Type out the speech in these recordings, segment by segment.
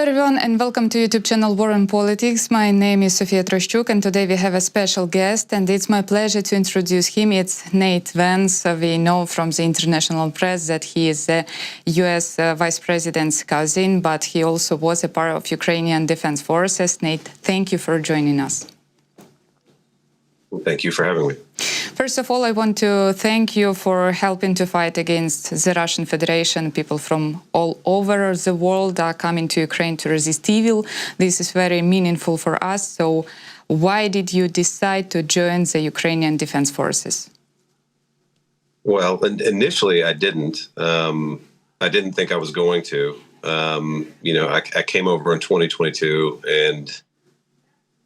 everyone, and welcome to YouTube channel War and Politics. My name is Sofia Troshchuk, and today we have a special guest, and it's my pleasure to introduce him. It's Nate Vance. We know from the international press that he is the US Vice President's cousin, but he also was a part of Ukrainian Defense Forces. Nate, thank you for joining us. Thank you for having me. First of all, I want to thank you for helping to fight against the Russian Federation. People from all over the world are coming to Ukraine to resist evil. This is very meaningful for us. So why did you decide to join the Ukrainian Defense Forces? Well, initially I didn't. I didn't think I was going to. I came over in 2022, and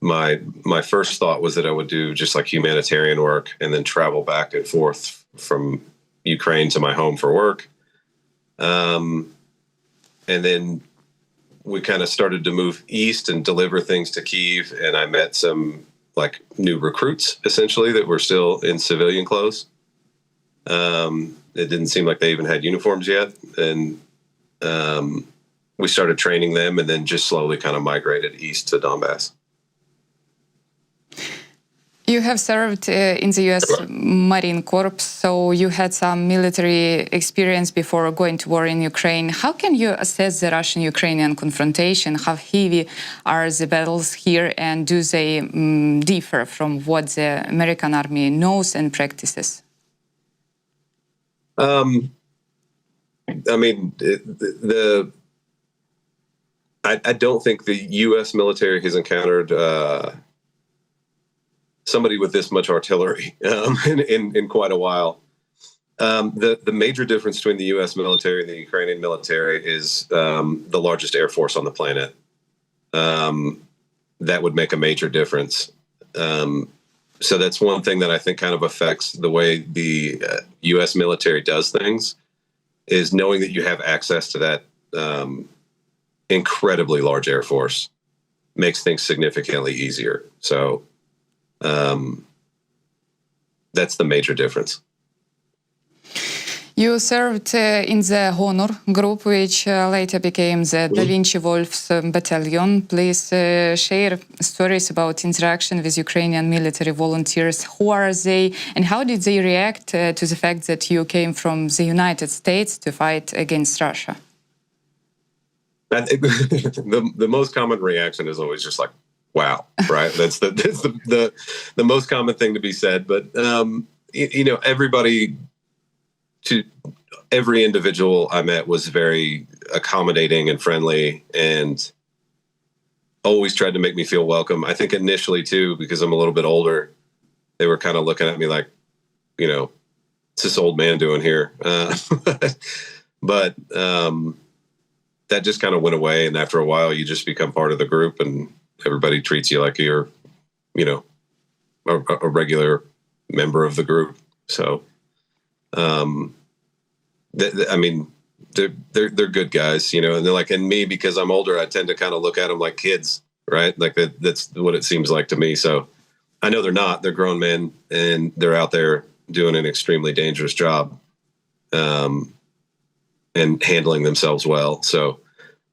my first thought was that I would do just like humanitarian work and then travel back and forth from Ukraine to my home for work. And then we kind of started to move east and deliver things to Kyiv. And I met some like new recruits essentially that were still in civilian clothes. It didn't seem like they even had uniforms yet. And we started training them and then just slowly kind of migrated east to Donbass. You have served in the U.S. Marine Corps, so you had some military experience before going to war in Ukraine. How can you assess the Russian-Ukrainian confrontation? How heavy are the battles here, and do they differ from what the American army knows and practices? I don't think the U.S. military has encountered somebody with this much artillery in quite a while. The major difference between the U.S. military and the Ukrainian military is the largest air force on the planet. That would make a major difference. So that's one thing that I think kind of affects the way the U.S. military does things, is knowing that you have access to that incredibly large air force makes things significantly easier. So that's the major difference. You served in the Honor group, which later became the Vinci Wolves battalion. Please share stories about interaction with Ukrainian military volunteers. Who are they, and how did they react to the fact that you came from the United States to fight against Russia? I think the most common reaction is always just like, wow, right? That's the most common thing to be said. But every individual I met was very accommodating and friendly, and always tried to make me feel welcome. I think initially too, because I'm a little bit older, they were kind of looking at me like, what's this old man doing here? But that just kind of went away, and after a while, you just become part of the group, and everybody treats you like you're, a regular member of the group. So, they're good guys, and they're like, and me, because I'm older, I tend to kind of look at them like kids, right? Like that's what it seems like to me. So I know they're not, they're grown men, and they're out there doing an extremely dangerous job, and handling themselves well. So,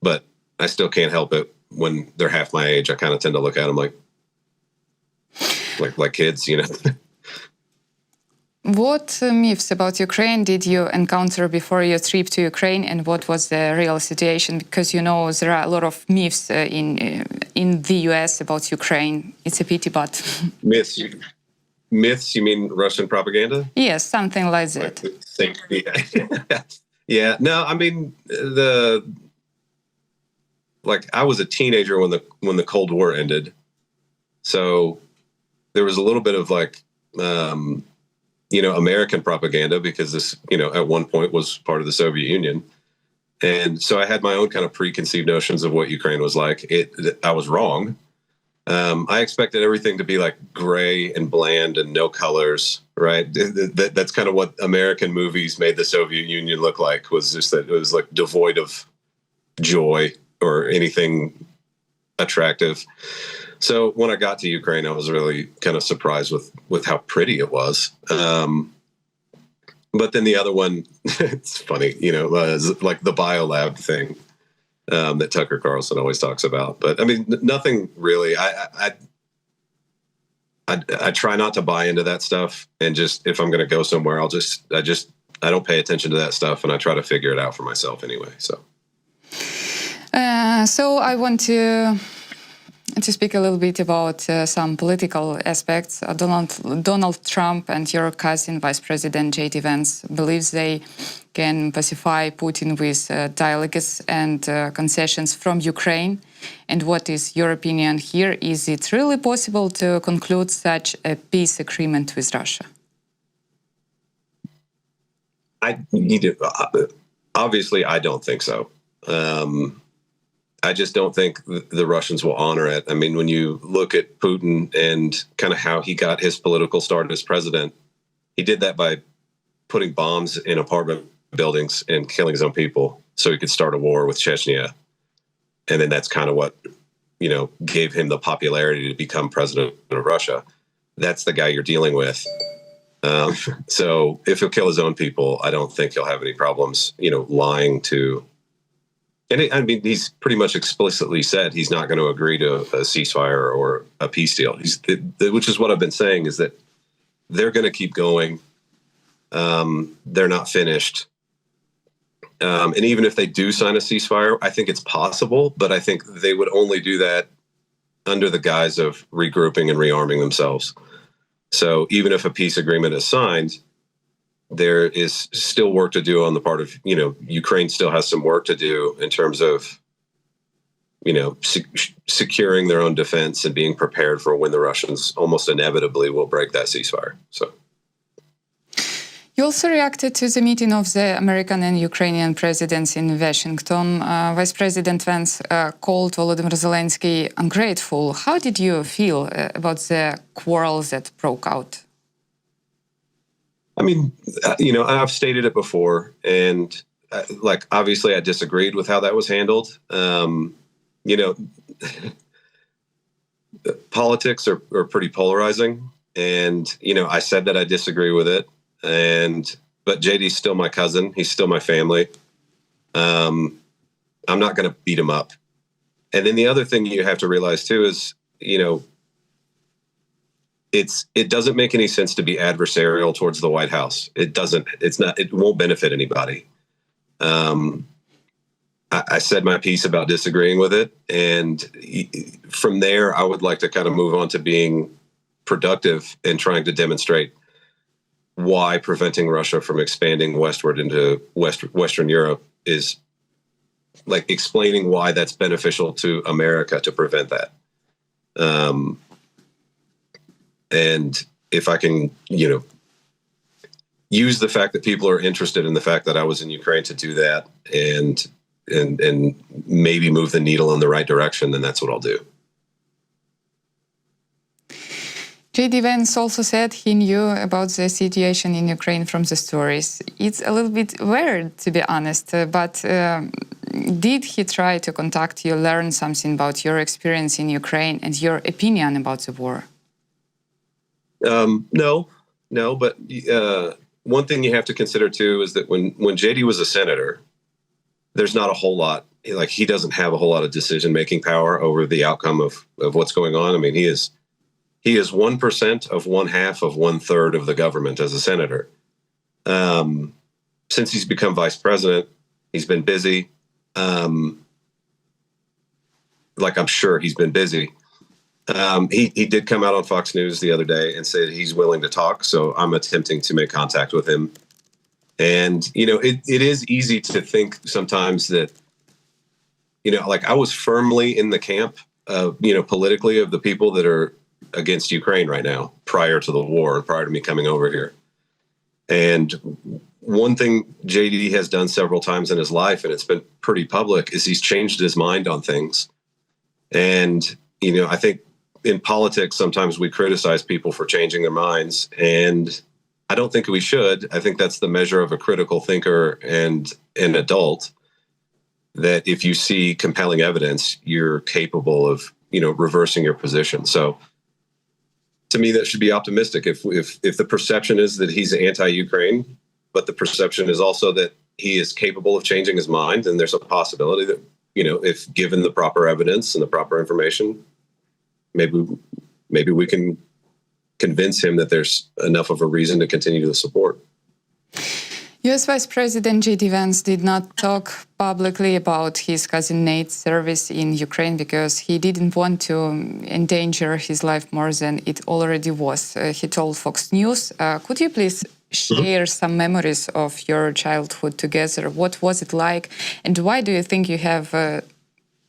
but I still can't help it. When they're half my age, I kind of tend to look at them like kids, What myths about Ukraine did you encounter before your trip to Ukraine, and what was the real situation? Because there are a lot of myths in the US about Ukraine. It's a pity, but myths. Myths? You mean Russian propaganda? Yes, something like that. Yeah. No, I was a teenager when the Cold War ended, so there was a little bit of American propaganda, because this, at one point was part of the Soviet Union, and so I had my own kind of preconceived notions of what Ukraine was like. I was wrong. I expected everything to be like gray and bland and no colors, right? That's kind of what American movies made the Soviet Union look like. Was just that it was like devoid of joy or anything attractive. So when I got to Ukraine, I was really kind of surprised with how pretty it was. But then the other one, it's funny, like the biolab thing. that Tucker Carlson always talks about. But I mean, nothing really. I try not to buy into that stuff, and just if I'm going to go somewhere, I don't pay attention to that stuff, and I try to figure it out for myself anyway. So I want to speak a little bit about some political aspects. Donald Trump and your cousin, Vice President J.D. Vance, believes they can pacify Putin with dialogues and concessions from Ukraine. And what is your opinion here? Is it really possible to conclude such a peace agreement with Russia? Obviously, I don't think so. I just don't think the Russians will honor it. I mean, when you look at Putin and kind of how he got his political start as president, he did that by putting bombs in apartment buildings and killing his own people so he could start a war with Chechnya. And then that's kind of what, gave him the popularity to become president of Russia. That's the guy you're dealing with. So if he'll kill his own people, I don't think he'll have any problems, lying to. And he's pretty much explicitly said he's not going to agree to a ceasefire or a peace deal. Which is what I've been saying, is that they're going to keep going. They're not finished. And even if they do sign a ceasefire, I think it's possible, but I think they would only do that under the guise of regrouping and rearming themselves. So even if a peace agreement is signed, there is still work to do on the part of, Ukraine still has some work to do in terms of, securing their own defense and being prepared for when the Russians almost inevitably will break that ceasefire. So. You also reacted to the meeting of the American and Ukrainian presidents in Washington. Vice President Vance called Volodymyr Zelenskyy ungrateful. How did you feel about the quarrel that broke out? I mean, I've stated it before, and obviously I disagreed with how that was handled. Politics are pretty polarizing, and, I said that I disagree with it. But JD's still my cousin. He's still my family. I'm not going to beat him up. And then the other thing you have to realize too is, it doesn't make any sense to be adversarial towards the White House. It won't benefit anybody. I said my piece about disagreeing with it. And from there, I would like to kind of move on to being productive and trying to demonstrate why preventing Russia from expanding westward into Western Europe is explaining why that's beneficial to America to prevent that. And if I can, use the fact that people are interested in the fact that I was in Ukraine to do that and maybe move the needle in the right direction, then that's what I'll do. J.D. Vance also said he knew about the situation in Ukraine from the stories. It's a little bit weird, to be honest, but did he try to contact you, learn something about your experience in Ukraine and your opinion about the war? No, but one thing you have to consider too is that when JD was a senator, there's not a whole lot, he doesn't have a whole lot of decision-making power over the outcome of what's going on. I mean, he is 1% of 1/2 of 1/3 of the government as a senator. Since he's become vice president, he's been busy. I'm sure he's been busy. He did come out on Fox News the other day and said he's willing to talk, so I'm attempting to make contact with him. And, it is easy to think sometimes that, I was firmly in the camp of, politically of the people that are against Ukraine right now, prior to the war, prior to me coming over here. And one thing JD has done several times in his life, and it's been pretty public, is he's changed his mind on things. And, I think in politics, sometimes we criticize people for changing their minds, and I don't think we should. I think that's the measure of a critical thinker and an adult, that if you see compelling evidence, you're capable of, reversing your position. So to me, that should be optimistic. If the perception is that he's anti-Ukraine, but the perception is also that he is capable of changing his mind, then there's a possibility that, if given the proper evidence and the proper information, maybe we can convince him that there's enough of a reason to continue to support. U.S. Vice President J.D. Vance did not talk publicly about his cousin Nate's service in Ukraine because he didn't want to endanger his life more than it already was. He told Fox News. Could you please share some memories of your childhood together? What was it like? And why do you think you have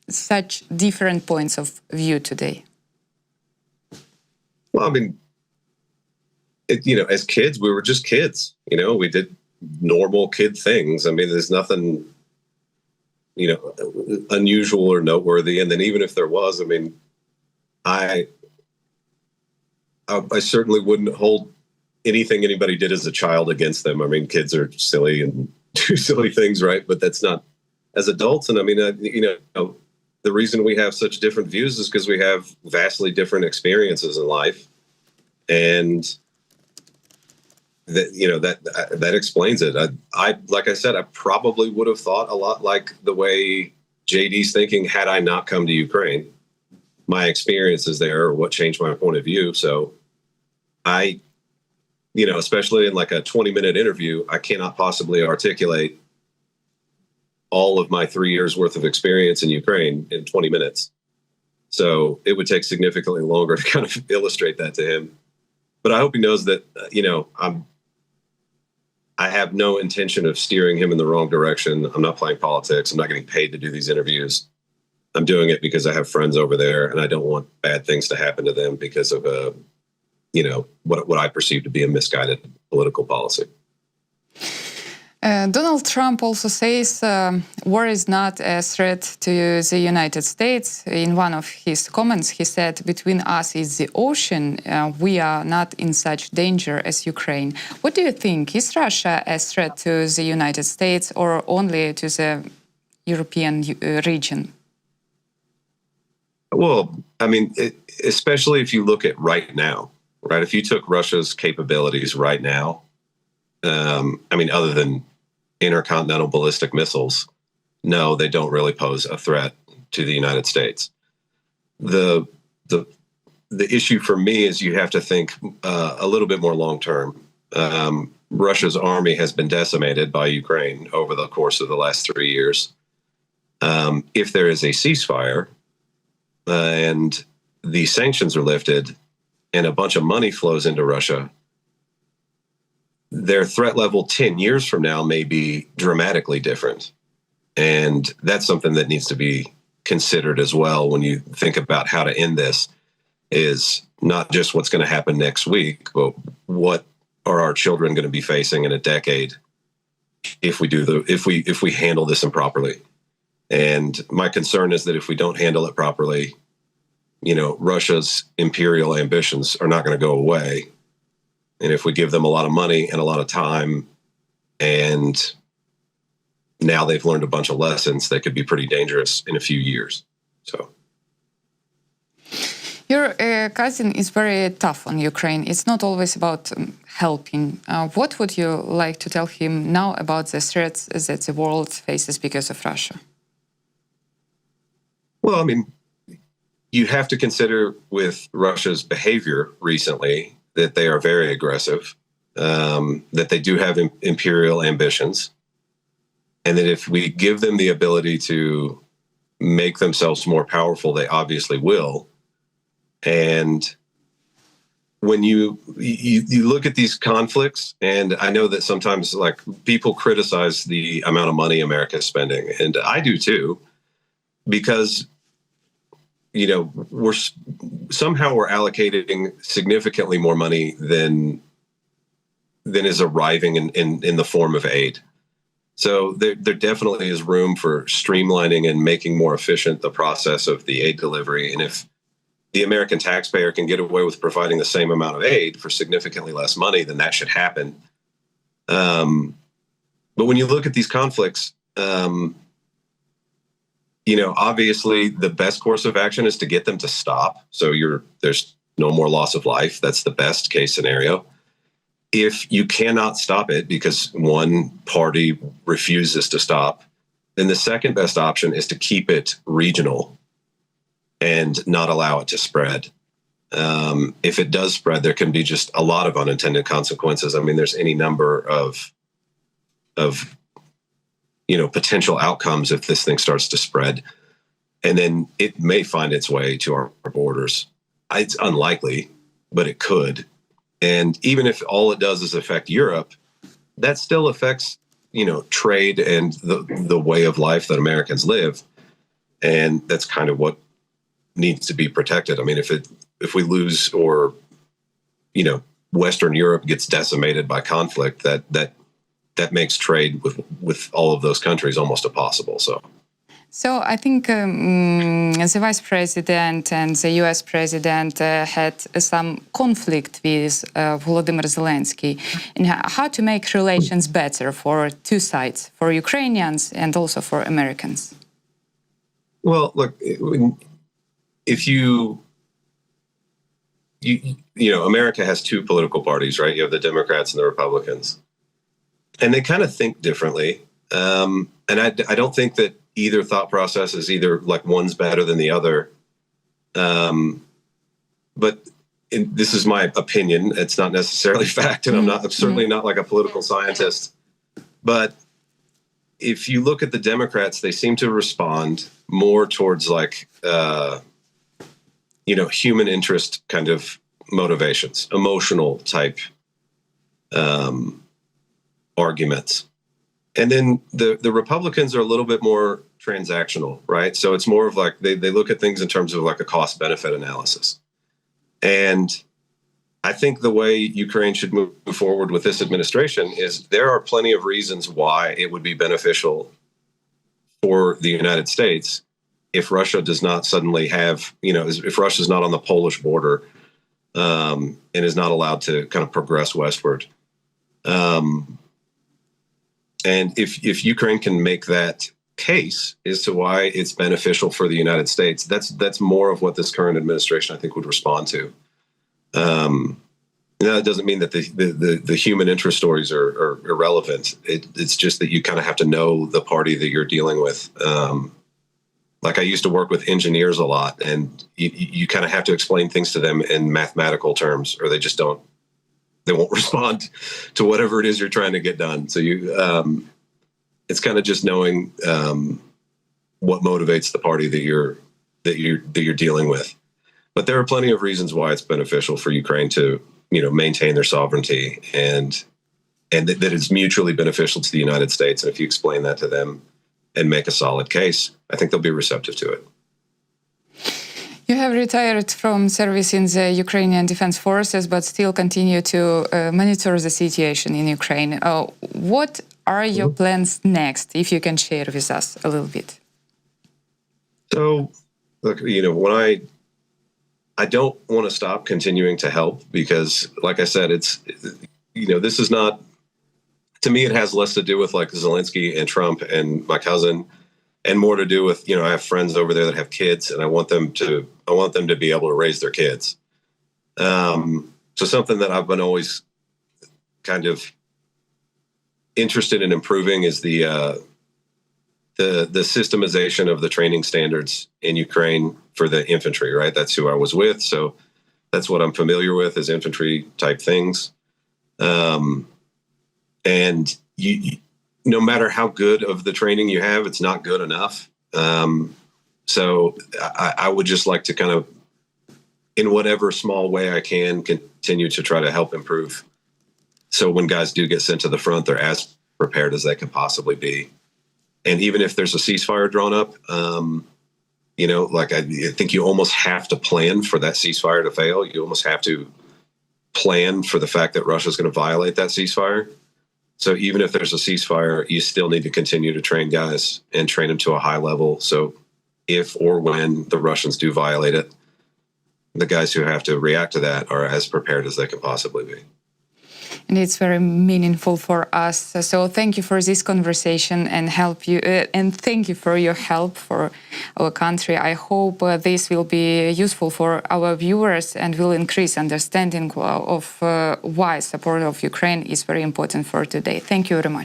such different points of view today? Well, I mean, as kids, we were just kids. We did normal kid things. I mean, there's nothing, unusual or noteworthy. And then even if there was, I mean, I certainly wouldn't hold anything anybody did as a child against them. I mean, kids are silly and do silly things, right? But that's not as adults. And I mean, the reason we have such different views is because we have vastly different experiences in life. And that explains it. I like I said, I probably would have thought a lot like the way JD's thinking had I not come to Ukraine. My experiences there are what changed my point of view. So I, especially in like a 20-minute interview, I cannot possibly articulate all of my 3 years worth of experience in Ukraine in 20 minutes. So it would take significantly longer to kind of illustrate that to him. But I hope he knows that, I have no intention of steering him in the wrong direction. I'm not playing politics. I'm not getting paid to do these interviews. I'm doing it because I have friends over there and I don't want bad things to happen to them because of what I perceive to be a misguided political policy. Donald Trump also says war is not a threat to the United States. In one of his comments, he said, between us is the ocean. We are not in such danger as Ukraine. What do you think? Is Russia a threat to the United States or only to the European region? Well, I mean, especially if you look at right now, right? If you took Russia's capabilities right now, other than intercontinental ballistic missiles, no, they don't really pose a threat to the United States. The issue for me is you have to think a little bit more long term. Russia's army has been decimated by Ukraine over the course of the last 3 years. If there is a ceasefire and the sanctions are lifted and a bunch of money flows into Russia, their threat level 10 years from now may be dramatically different. And that's something that needs to be considered as well when you think about how to end this, is not just what's going to happen next week, but what are our children going to be facing in a decade if we handle this improperly. And my concern is that if we don't handle it properly, Russia's imperial ambitions are not going to go away. And if we give them a lot of money and a lot of time, and now they've learned a bunch of lessons, they could be pretty dangerous in a few years. So, your cousin is very tough on Ukraine. It's not always about helping. What would you like to tell him now about the threats that the world faces because of Russia? Well, I mean, you have to consider with Russia's behavior recently that they are very aggressive, that they do have imperial ambitions, and that if we give them the ability to make themselves more powerful, they obviously will. And when you look at these conflicts, and I know that sometimes like people criticize the amount of money America is spending, and I do too, because we're allocating significantly more money than is arriving in the form of aid. So there definitely is room for streamlining and making more efficient the process of the aid delivery. And if the American taxpayer can get away with providing the same amount of aid for significantly less money, then that should happen. But when you look at these conflicts, obviously the best course of action is to get them to stop. So there's no more loss of life. That's the best case scenario. If you cannot stop it because one party refuses to stop, then the second best option is to keep it regional and not allow it to spread. If it does spread, there can be just a lot of unintended consequences. I mean, there's any number of potential outcomes if this thing starts to spread, and then it may find its way to our borders. It's unlikely, but it could. And even if all it does is affect Europe, that still affects, trade and the way of life that Americans live. And that's kind of what needs to be protected. I mean, if we lose, or, Western Europe gets decimated by conflict, that makes trade with all of those countries almost impossible. So I think the Vice President and the US President had some conflict with Volodymyr Zelenskyy, and how to make relations better for two sides, for Ukrainians and also for Americans. Well, look, if America has two political parties, right? You have the Democrats and the Republicans, and they kind of think differently. And I don't think that either thought process is either like one's better than the other. But this is my opinion. It's not necessarily fact, and I'm certainly not like a political scientist. But if you look at the Democrats, they seem to respond more towards like, human interest kind of motivations, emotional type arguments. And then the Republicans are a little bit more transactional, right? So it's more of like they look at things in terms of like a cost-benefit analysis. And I think the way Ukraine should move forward with this administration is there are plenty of reasons why it would be beneficial for the United States if Russia does not suddenly have, if Russia's not on the Polish border and is not allowed to kind of progress westward. And if Ukraine can make that case as to why it's beneficial for the United States, that's more of what this current administration, I think, would respond to. That doesn't mean that the human interest stories are irrelevant. It's just that you kind of have to know the party that you're dealing with. Like I used to work with engineers a lot, and you kind of have to explain things to them in mathematical terms, or they just don't. They won't respond to whatever it is you're trying to get done. So it's kind of just knowing what motivates the party that you're dealing with. But there are plenty of reasons why it's beneficial for Ukraine to, maintain their sovereignty and that it's mutually beneficial to the United States. And if you explain that to them and make a solid case, I think they'll be receptive to it. You have retired from service in the Ukrainian Defense Forces, but still continue to monitor the situation in Ukraine. What are your plans next, if you can share with us a little bit? So, look, when I don't want to stop continuing to help because, like I said, this is not, to me, it has less to do with like Zelenskyy and Trump and my cousin, and more to do with, I have friends over there that have kids, and I want them to be able to raise their kids. So something that I've been always kind of interested in improving is the systemization of the training standards in Ukraine for the infantry, right? That's who I was with. So that's what I'm familiar with is infantry type things. And no matter how good of the training you have, it's not good enough. So I would just like to kind of, in whatever small way I can, continue to try to help improve. So when guys do get sent to the front, they're as prepared as they can possibly be. And even if there's a ceasefire drawn up, I think you almost have to plan for that ceasefire to fail. You almost have to plan for the fact that Russia's going to violate that ceasefire. So even if there's a ceasefire, you still need to continue to train guys and train them to a high level. So if or when the Russians do violate it, the guys who have to react to that are as prepared as they can possibly be. And it's very meaningful for us. So thank you for this conversation and thank you for your help for our country. I hope this will be useful for our viewers and will increase understanding of why support of Ukraine is very important for today. Thank you very much.